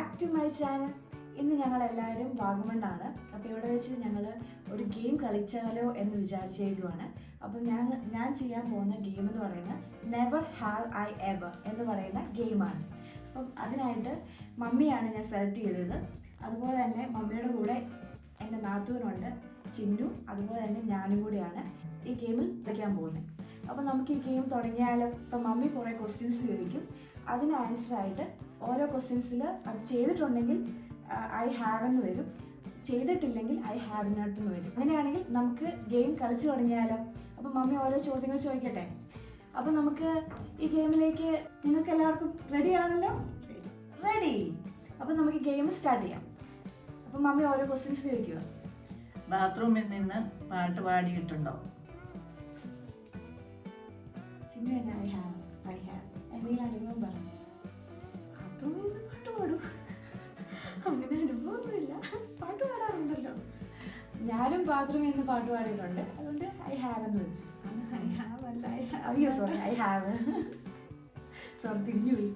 Back to my channel. ഇന്ന് ഞങ്ങൾ എല്ലാവരും വാഗമണ്ണാണ്. അപ്പോൾ ഇവിടെ വെച്ച് ഞങ്ങൾ ഒരു ഗെയിം കളിച്ചാലോ എന്ന് വിചാരിച്ചേക്കുവാണ്. അപ്പം ഞാൻ ചെയ്യാൻ പോകുന്ന ഗെയിം എന്ന് പറയുന്നത് നെവർ ഹാവ് ഐ എവർ എന്ന് പറയുന്ന ഗെയിമാണ്. അപ്പം അതിനായിട്ട് മമ്മിയാണ് ഞാൻ സെലക്ട് ചെയ്തത്. അതുപോലെ തന്നെ മമ്മിയുടെ കൂടെ എൻ്റെ നാത്തൂനുണ്ട് ചിന്നു, അതുപോലെ തന്നെ ഞാനും കൂടിയാണ് ഈ ഗെയിമിൽ കളിക്കാൻ പോകുന്നത്. അപ്പോൾ നമുക്ക് ഈ ഗെയിം തുടങ്ങിയാലോ? ഇപ്പം മമ്മി കുറേ ക്വസ്റ്റ്യൻസ് ചോദിക്കും, അതിന് ആൻസറായിട്ട് ഓരോ ക്വസ്റ്റ്യൻസിൽ അത് ചെയ്തിട്ടുണ്ടെങ്കിൽ ഐ ഹാവ് എന്ന് വരും, ചെയ്തിട്ടില്ലെങ്കിൽ ഐ ഹാവ് നോട്ട് എന്ന് വരും. അങ്ങനെയാണെങ്കിൽ നമുക്ക് ഗെയിം കളിച്ചു തുടങ്ങിയാലോ? അപ്പോൾ മമ്മി ഓരോ ചോദ്യങ്ങൾ ചോദിക്കട്ടെ. അപ്പോൾ നമുക്ക് ഈ ഗെയിമിലേക്ക് നിങ്ങൾക്ക് എല്ലാവർക്കും റെഡി ആണല്ലോ? റെഡി. അപ്പോൾ നമുക്ക് ഗെയിം സ്റ്റാർട്ട് ചെയ്യാം. അപ്പോൾ മമ്മി ഓരോ ക്വസ്റ്റ്യൻസ് ചോദിക്കുക. ബാത്റൂമിൽ നിന്ന് പാട്ട് പാടിയിട്ടുണ്ടോ? ചിന്നു തന്നെ ഐ ഹാവ് എന്തെങ്കിലും അനുഭവം പറഞ്ഞു. ബാത്റൂമിൽ നിന്ന് പാട്ട് പാടും, അങ്ങനെ അനുഭവമൊന്നുമില്ല. പാട്ട് പാടാറുണ്ടല്ലോ. ഞാനും ബാത്റൂമിൽ നിന്ന് പാട്ട് പാടിയിട്ടുണ്ട്, അതുകൊണ്ട് ഐ ഹാവ് എന്ന് വെച്ചു. ഐ ഹാവ് അല്ല, അയ്യോ സോറി, ഐ ഹാവ്. സോറി, തിരിഞ്ഞുപോയി.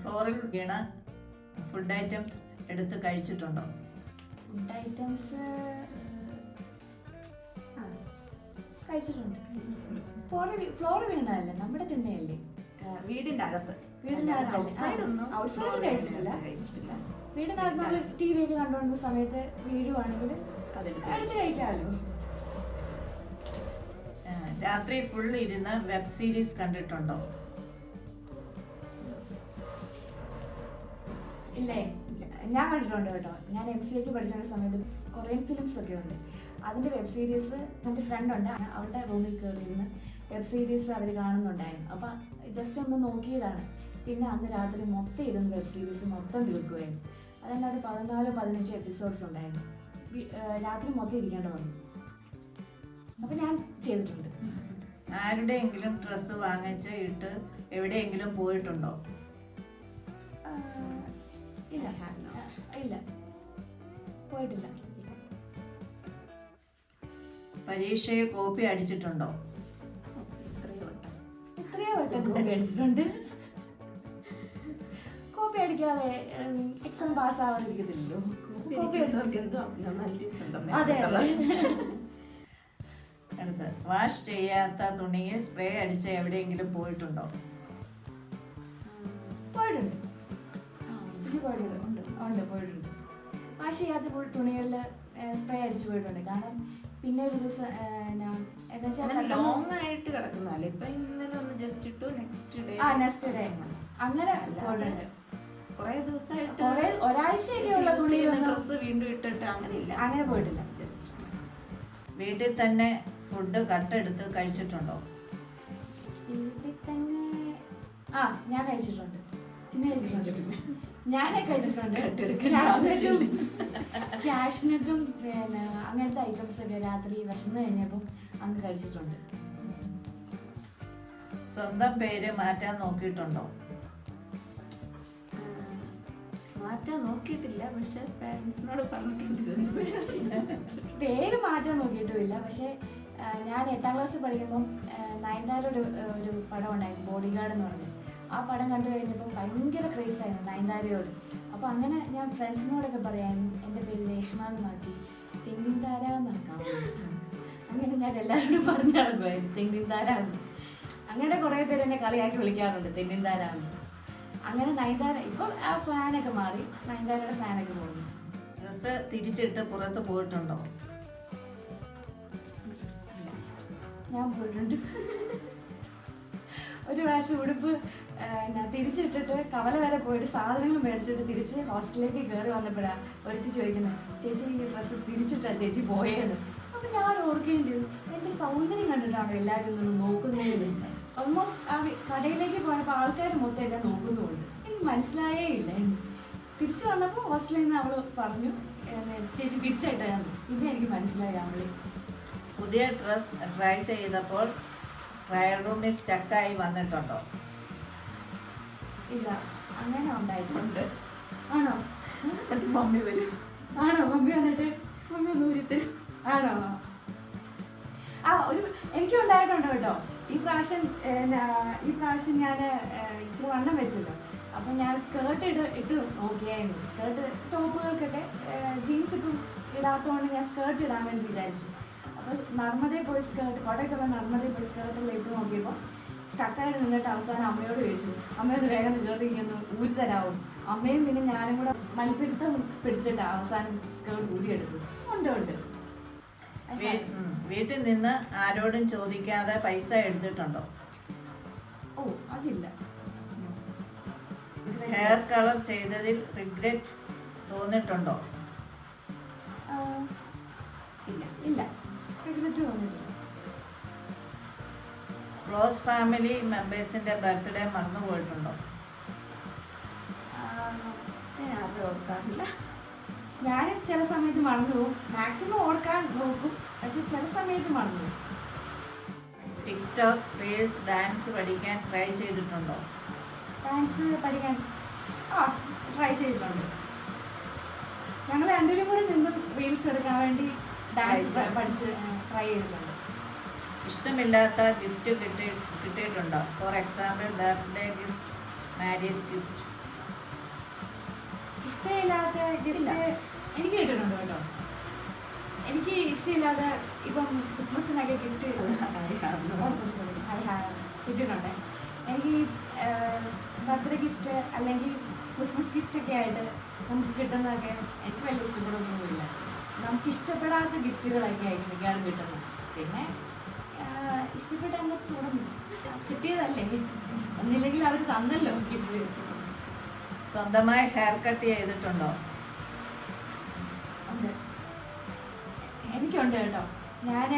ഫ്ലോറിൽ വീണ ഫുഡ് ഐറ്റംസ് എടുത്ത് കഴിച്ചിട്ടുണ്ടോ? ഫുഡ് ഐറ്റംസ് കഴിച്ചിട്ടുണ്ട്. ഫ്ലോർ വീണതല്ലേ, നമ്മുടെ തിണ്ണയല്ലേ, വീടിന്റെ അകത്ത്. ഔട്ട്സൈഡ് കഴിച്ചിട്ടില്ല. വീടിനകത്ത് നമ്മൾ ടി വി ഒക്കെ കണ്ടുകൊണ്ടിരുന്ന സമയത്ത് വീഴുവാണെങ്കിൽ അടുത്ത് കഴിക്കാമല്ലോ. രാത്രി ഫുൾ ഇരുന്ന് വെബ് സീരീസ് കണ്ടിട്ടുണ്ടോ? ഇല്ലേ, ഞാൻ കണ്ടിട്ടുണ്ട് കേട്ടോ. ഞാൻ MCA പഠിച്ചുകൊണ്ട സമയത്ത് കൊറിയൻ ഫിലിംസ് ഒക്കെ ഉണ്ട്. അതിൻ്റെ വെബ് സീരീസ് എൻ്റെ ഫ്രണ്ട് ഉണ്ട്, അവളുടെ റൂമിൽ കയറിയിരുന്ന് വെബ് സീരീസ് അവർ കാണുന്നുണ്ടായിരുന്നു. അപ്പം ജസ്റ്റ് ഒന്ന് നോക്കിയതാണ്. പിന്നെ അന്ന് രാത്രി മൊത്തം ഇരുന്ന് വെബ് സീരീസ് മൊത്തം തീർക്കുമായിരുന്നു. അതെന്തായാലും 14-15 എപ്പിസോഡ്സ് ഉണ്ടായിരുന്നു. രാത്രി മൊത്തം ഇരിക്കേണ്ടി വന്നു. അപ്പം ഞാൻ ചെയ്തിട്ടുണ്ട്. ആരുടെയെങ്കിലും ഡ്രസ്സ് വാങ്ങിച്ച് ഇട്ട് എവിടെയെങ്കിലും പോയിട്ടുണ്ടോ? ഇല്ല ഇല്ല, പോയിട്ടില്ല. പരീക്ഷയിൽ കോപ്പി അടിച്ചിട്ടുണ്ടോ? എത്രയോ വട്ടം കോപ്പി അടിച്ചിട്ടുണ്ട്. കോപ്പി അടിക്കാതെ എക്സാം പാസ് ആവാതിരിക്കത്തില്ലല്ലോ. അതെ. അടുത്ത്, വാഷ് ചെയ്യാത്ത തുണിയിൽ സ്പ്രേ അടിച്ച് എവിടെയെങ്കിലും പോയിട്ടുണ്ടോ? പോയിട്ടുണ്ട്. പോയിട്ടുണ്ട്. വാഷ് ചെയ്യാത്ത തുണികളിൽ സ്പ്രേ അടിച്ചു പോയിട്ടുണ്ട്. കാരണം പിന്നെ ഒരു ദിവസം ലോങ് ആയിട്ട് കിടക്കുന്നതല്ലേ, ഇപ്പൊ ഇന്നലെ ഒന്ന് ജസ്റ്റ് ഇട്ടു, നെക്സ്റ്റ് ഡേ അങ്ങനെ പോയിട്ടുണ്ട്. കുറെ ദിവസമായിട്ട് ഒരാഴ്ചയൊക്കെയുള്ള തുണിയിലൊന്നും ഡ്രസ്സ് വീണ്ടും ഇട്ടിട്ട് അങ്ങനെ പോയിട്ടില്ല. ജസ്റ്റ് വീട്ടിൽ തന്നെ ഫുഡ് കട്ടെടുത്ത് കഴിച്ചിട്ടുണ്ടോ? വീട്ടിൽ തന്നെ ഞാൻ കഴിച്ചിട്ടുണ്ട്. ഞാനേ കഴിച്ചിട്ടുണ്ട്. ക്യാഷ്നട്ടും പിന്നെ അങ്ങനത്തെ ഐറ്റംസ് ഒക്കെ രാത്രി വിശന്ന് കഴിഞ്ഞപ്പം അങ്ങ് കഴിച്ചിട്ടുണ്ട്. സ്വന്തം പേര് മാറ്റാൻ നോക്കിയിട്ടുണ്ടോ? മാറ്റാൻ നോക്കിയിട്ടില്ല, പക്ഷെ പാരന്റ്സിനോട് പറഞ്ഞിട്ടുണ്ട്. പേര് മാറ്റാൻ നോക്കിയിട്ടുമില്ല. പക്ഷെ ഞാൻ 8ാം ക്ലാസ്സിൽ പഠിക്കുമ്പം നയൻതാരയുടെ ഒരു പടം ഉണ്ടായിരുന്നു, ബോഡി ഗാർഡ് എന്ന് പറഞ്ഞു. ആ പടം കണ്ടു കഴിഞ്ഞപ്പോൾ ഭയങ്കര ക്രേസായിരുന്നു നയൻതാരയോട്. അപ്പോൾ അങ്ങനെ ഞാൻ ഫ്രണ്ട്സിനോടൊക്കെ പറയായിരുന്നു എൻ്റെ പേര് രേഷ്മ എന്ന് മാറ്റി തെങ്ങിൻ താര എന്നാക്കാം. അങ്ങനെ ഞാൻ എല്ലാവരോടും പറഞ്ഞു നടക്കുമായിരുന്നു തെങ്ങിൻ താര എന്ന്. അങ്ങനെ കുറേ പേര് എന്നെ കളിയാക്കി വിളിക്കാറുണ്ട് തെങ്ങിൻ താര എന്ന്. അങ്ങനെ നയൻതാര ഇപ്പം ആ ഫാനൊക്കെ മാറി, നയൻതാരയുടെ ഫാനൊക്കെ പോകുന്നു. ഡ്രസ്സ് തിരിച്ചിട്ട് പുറത്ത് പോയിട്ടുണ്ടോ? ഞാൻ പോയിട്ടുണ്ട്. ഒരു പ്രാവശ്യം ഉടുപ്പ് തിരിച്ചിട്ടിട്ട് കവല വരെ പോയിട്ട് സാധനങ്ങൾ മേടിച്ചിട്ട് തിരിച്ച് ഹോസ്റ്റലിലേക്ക് കയറി വന്നപ്പോഴാണ് ഒരുത്തി ചോദിക്കുന്നത്, ചേച്ചി ഈ ഡ്രസ്സ് തിരിച്ചിട്ടാ ചേച്ചി പോയേന്ന്. അപ്പം ഞാൻ ഓർക്കുകയും ചെയ്തു, എൻ്റെ സൗന്ദര്യം കണ്ടിട്ടാണ് എല്ലാവരും ഒന്ന് നോക്കുന്നതിന്. ഓൾമോസ്റ്റ് ആ കടയിലേക്ക് പോയപ്പോൾ ആൾക്കാർ മൊത്തം എന്നെ നോക്കുന്നുമുണ്ട്. എനിക്ക് മനസ്സിലായേ ഇല്ല. തിരിച്ചു വന്നപ്പോൾ ഹോസ്റ്റലിൽ നിന്ന് അവൾ പറഞ്ഞു ചേച്ചി തിരിച്ചായിട്ടാണ്. പിന്നെ എനിക്ക് മനസ്സിലായി അവള്. പുതിയ ഡ്രസ് ട്രൈ ചെയ്തപ്പോൾ ട്രയൽ റൂമിൽ സ്റ്റക്കായി വന്നിട്ടുണ്ടോ? ഇല്ല, അങ്ങനെ ഉണ്ടായിട്ടുണ്ട്. ആണോ? മമ്മി വരും. ആണോ? മമ്മി വന്നിട്ട് മമ്മി ഒന്ന് ഊരിത്തരും. ആണോ? എനിക്കും ഉണ്ടായിട്ടുണ്ട് കേട്ടോ. ഈ പ്രാവശ്യം ഞാൻ ഇച്ചിരി വണ്ണം വെച്ചല്ലോ. അപ്പം ഞാൻ സ്കേർട്ട് ഇട്ട് നോക്കിയായിരുന്നു. സ്കേർട്ട് ടോപ്പുകൾക്കൊക്കെ ജീൻസ് ഇപ്പം ഇടാത്തതുകൊണ്ട് ഞാൻ സ്കേർട്ട് ഇടാൻ വേണ്ടി വിചാരിച്ചു. അപ്പോൾ നർമ്മദയിൽ പോയി കോട്ടയത്തുള്ള നർമ്മദയിൽ പോയി സ്കേർട്ടെല്ലാം ഇട്ട് നോക്കിയപ്പോൾ സ്റ്റക്കായിട്ട് നിന്നിട്ട് അവസാനം അമ്മയോട് ചോദിച്ചു, അമ്മയോട് വേഗം കയറിയിരിക്കുന്നു ഊരി തരാവും. അമ്മയും പിന്നെ ഞാനും കൂടെ മൽപ്പിടുത്തം പിടിച്ചിട്ട് അവസാനം സ്കേർട്ട് ഊരിയെടുത്തു. ഉണ്ട് വീട്ടിൽ നിന്ന് ആരോടും ചോദിക്കാതെ പൈസ എടുത്തിട്ടുണ്ടോ? ഓ അതില്ല. ഹെയർ കളർ ചെയ്തതിൽ റിഗ്രറ്റ് തോന്നിട്ടുണ്ടോ? ഇല്ല ഇല്ല, റിഗ്രറ്റ് തോന്നിയിട്ടില്ല. ക്ലോസ് ഫാമിലി മെമ്പേഴ്സിന്റെ ബർത്ത്ഡേ മറന്നു പോയിട്ടുണ്ടോ? ഞാൻ അത് ഓർക്കാറില്ല. ഞാൻ ചില സമയത്ത് മറന്നു പോകും. മാക്സിമം ഓർക്കാൻ നോക്കും, പക്ഷെ ചില സമയത്ത് മറന്നു പോകും. ടിക്ടോക്ക് റീൽസ് ഡാൻസ് പഠിക്കാൻ ട്രൈ ചെയ്തിട്ടുണ്ടോ? ഡാൻസ് പഠിക്കാൻ ട്രൈ ചെയ്തിട്ടുണ്ട്. ഞങ്ങൾ രണ്ടുപേരും കൂടി നിന്നും റീൽസ് എടുക്കാൻ വേണ്ടി ഡാൻസ് പഠിച്ച് ട്രൈ ചെയ്തിട്ടുണ്ട്. ഇഷ്ടമില്ലാത്ത ഗിഫ്റ്റ് കിട്ടിയിട്ടുണ്ടോ? For example birthday gift, marriage gift. ഇഷ്ടമില്ലാത്ത ഗിഫ്റ്റ് എനിക്ക് കിട്ടിയിട്ടുണ്ട് കേട്ടോ. എനിക്ക് ഇഷ്ടമില്ലാതെ ഇപ്പം ക്രിസ്മസിനൊക്കെ ഗിഫ്റ്റ് കിട്ടിയിട്ടുണ്ട്. എനിക്ക് ബർത്ത്ഡേ ഗിഫ്റ്റ് അല്ലെങ്കിൽ ക്രിസ്മസ് ഗിഫ്റ്റൊക്കെ ആയിട്ട് നമുക്ക് കിട്ടുന്നതൊക്കെ എനിക്ക് വലിയ ഇഷ്ടപ്പെടുന്നൊന്നുമില്ല. നമുക്ക് ഇഷ്ടപ്പെടാത്ത ഗിഫ്റ്റുകളൊക്കെ ആയിരിക്കും മിക്കവാറും കിട്ടുന്നത്. പിന്നെ ഇഷ്ടപ്പെട്ട് നമ്മൾ തുടങ്ങും, കിട്ടിയതല്ലേ, ഒന്നില്ലെങ്കിൽ അവർ തന്നല്ലോ ഗിഫ്റ്റ്. സ്വന്തമായി ഹെയർ കട്ട് ചെയ്തിട്ടുണ്ടോ? ഉണ്ട്, എനിക്കുണ്ട് കേട്ടോ. ഞാൻ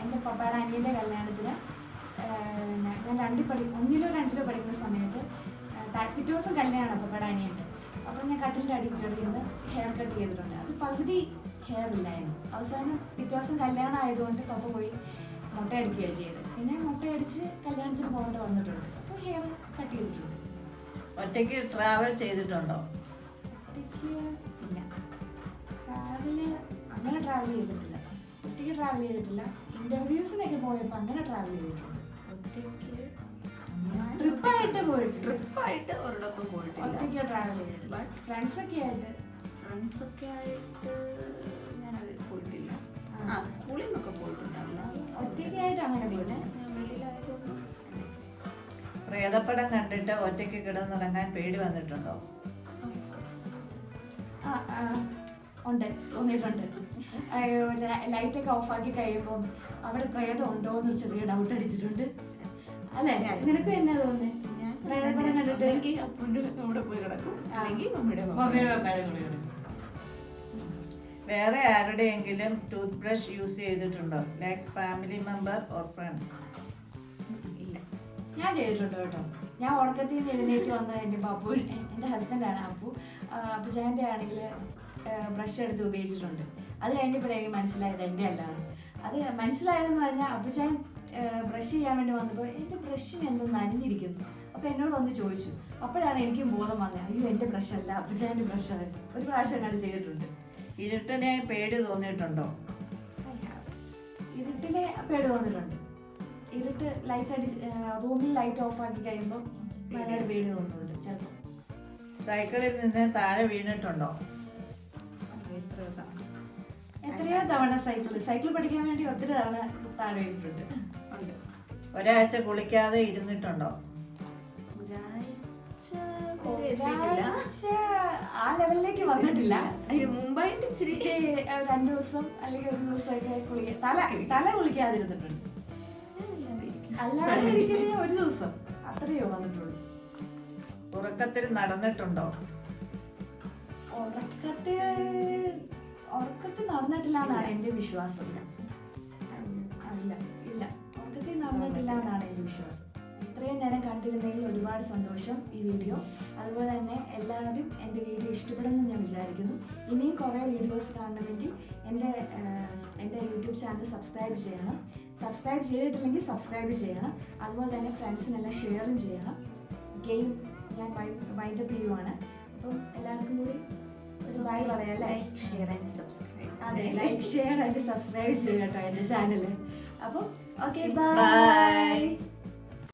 എൻ്റെ പപ്പയുടെ അനിയൻ്റെ കല്യാണത്തിന് ഞാൻ ഒന്നിലോ രണ്ടിലോ പഠിക്കുന്ന സമയത്ത് പിറ്റേ ദിവസം കല്യാണം പപ്പയുടെ അനിയൻ്റെ. അപ്പോൾ ഞാൻ കട്ടിലിൻ്റെ അടി കയറിയിരുന്ന് ഹെയർ കട്ട് ചെയ്തിട്ടുണ്ട്. അത് പകുതി ഹെയർ ഇല്ലായിരുന്നു. അവസാനം പിറ്റേ ദിവസം കല്യാണം ആയതുകൊണ്ട് പപ്പ പോയി മുട്ടയടിക്കുകയാണ് ചെയ്തത്. പിന്നെ മുട്ടയടിച്ച് കല്യാണത്തിന് പോകേണ്ടി വന്നിട്ടുണ്ട്. അപ്പോൾ ഹെയർ കട്ട് ചെയ്തിട്ടുണ്ട്. ഒറ്റയ്ക്ക് ട്രാവൽ ചെയ്തിട്ടുണ്ടോ? ഒറ്റയ്ക്ക് ഇല്ല, അങ്ങനെ ട്രാവൽ ചെയ്തിട്ടില്ല. ഒറ്റയ്ക്ക് ട്രാവൽ ചെയ്തിട്ടില്ല. ഇന്റർവ്യൂസിനൊക്കെ പോയപ്പോൾ അങ്ങനെ ട്രാവൽ ചെയ്തിട്ടുണ്ട്. ഒറ്റയ്ക്ക് ട്രിപ്പായിട്ട് പോയിട്ടില്ല. ട്രിപ്പായിട്ട് ഒരിടത്തും പോയിട്ടില്ല. ഒറ്റയ്ക്ക് ട്രാവൽ ചെയ്തിട്ടില്ല. ഫ്രണ്ട്സൊക്കെ ആയിട്ട് ഫ്രണ്ട്സൊക്കെ ആയിട്ട് ഞാനത് പോയിട്ടില്ല. സ്കൂളിൽ നിന്നൊക്കെ പോയിട്ടുണ്ടല്ല. ഒറ്റയ്ക്കായിട്ട് അങ്ങനെ പോയില്ല. വെളിയിലായതുകൊണ്ട്. പ്രേതപ്പടം കണ്ടിട്ട് ഒറ്റയ്ക്ക് കിടന്നുറങ്ങാൻ പേടി വന്നിട്ടുണ്ടോ? ഉണ്ട്, തോന്നിയിട്ടുണ്ട്. ലൈറ്റൊക്കെ ഓഫാക്കി കഴിയുമ്പോൾ അവിടെ പ്രേതം ഉണ്ടോ എന്ന് ചെറിയ ഡൗട്ട് അടിച്ചിട്ടുണ്ട്. അല്ലേ, നിനക്ക് എന്നാ തോന്നുന്നത്? ഞാൻ പ്രേതപ്പടം കണ്ടിട്ട് അപ്പൻ്റെ കൂടെ പോയി കിടക്കും, അല്ലെങ്കിൽ മമ്മിയുടെ പപ്പയുടെ കൂടെ കിടക്കും. വേറെ ആരുടെയെങ്കിലും ടൂത്ത് ബ്രഷ് യൂസ് ചെയ്തിട്ടുണ്ടോ? Like family member or friends? ഇല്ല. ഞാൻ ചെയ്തിട്ടുണ്ട് കേട്ടോ. ഞാൻ ഉറക്കത്തിൽ നിന്ന് എഴുന്നേറ്റ് വന്ന് കഴിഞ്ഞപ്പോൾ അപ്പു, എൻ്റെ ഹസ്ബൻഡാണ് അപ്പു, അപ്പുചാൻ്റെ ആണെങ്കിൽ ബ്രഷ് എടുത്ത് ഉപയോഗിച്ചിട്ടുണ്ട്. അത് കഴിഞ്ഞപ്പോഴേ എനിക്ക് മനസ്സിലായത് എൻ്റെ അല്ലാതെ. അത് മനസ്സിലായതെന്ന് പറഞ്ഞാൽ അപ്പുചാൻ ബ്രഷ് ചെയ്യാൻ വേണ്ടി വന്നപ്പോൾ എൻ്റെ ബ്രഷിന് എന്തോ നനഞ്ഞിരിക്കുന്നു. അപ്പോൾ എന്നോട് വന്ന് ചോദിച്ചു. അപ്പോഴാണ് എനിക്കും ബോധം വന്നത്, അയ്യോ എൻ്റെ ബ്രഷല്ല അപ്പുചാൻ്റെ ബ്രഷാണ്. ഒരു പ്രാവശ്യം എന്നോട് ചെയ്തിട്ടുണ്ട്. ഇരുട്ടിനെ പേടി തോന്നിയിട്ടുണ്ടോ? ഇരുട്ടിനെ പേടി തോന്നിയിട്ടുണ്ട്. ഇരുട്ട് ലൈറ്റ് റൂമിൽ ലൈറ്റ് ഓഫ് ആക്കി കഴിയുമ്പോൾ നല്ലതായിട്ട് പേടി തോന്നുന്നുണ്ട് ചിലപ്പോൾ. സൈക്കിളിൽ നിന്ന് താഴെ വീണിട്ടുണ്ടോ? എത്രയോ തവണ സൈക്കിൾ പഠിക്കാൻ വേണ്ടി ഒത്തിരി തവണ താഴെ വീണിട്ടുണ്ട്. ഒരാഴ്ച കുളിക്കാതെ ഇരുന്നിട്ടുണ്ടോ? ആ ലെവലിലേക്ക് വന്നിട്ടില്ല. അതിന് മുമ്പായിട്ട് ഇച്ചിരി 2 ദിവസം അല്ലെങ്കിൽ 1 ദിവസമൊക്കെ തല കുളിക്കാതിരുന്നിട്ടുണ്ട്. അല്ലാതെ ഇരിക്കുന്ന 1 ദിവസം അത്രയോ വന്നിട്ടുള്ളൂ. ഉറക്കത്തിൽ നടന്നിട്ടുണ്ടോ? ഉറക്കത്തിൽ നടന്നിട്ടില്ല എന്നാണ് എൻ്റെ വിശ്വാസം. ഇല്ല, ഉറക്കത്തിൽ നടന്നിട്ടില്ല എന്നാണ് എൻ്റെ വിശ്വാസം. ഇത്രയും നേരം കണ്ടിരുന്നതിൽ ഒരുപാട് സന്തോഷം ഈ വീഡിയോ. അതുപോലെ തന്നെ എല്ലാവരും എൻ്റെ വീഡിയോ ഇഷ്ടപ്പെടുമെന്ന് ഞാൻ വിചാരിക്കുന്നു. ഇനിയും കുറേ വീഡിയോസ് കാണണമെങ്കിൽ എൻ്റെ യൂട്യൂബ് ചാനൽ സബ്സ്ക്രൈബ് ചെയ്യണം. സബ്സ്ക്രൈബ് ചെയ്തിട്ടില്ലെങ്കിൽ സബ്സ്ക്രൈബ് ചെയ്യണം. അതുപോലെ തന്നെ ഫ്രണ്ട്സിനെല്ലാം ഷെയറും ചെയ്യണം. ഗെയിം ഞാൻ വൈൻഡപ്പ് ചെയ്യുവാണ്. അപ്പം എല്ലാവർക്കും കൂടി ഒരു ബൈ പറയാം അല്ലേ? Like, share and subscribe. അതെ, ലൈക്ക് ഷെയർ ആൻഡ് സബ്സ്ക്രൈബ് ചെയ്യട്ടോ എൻ്റെ ചാനൽ. അപ്പം ഓക്കെ, ബൈ.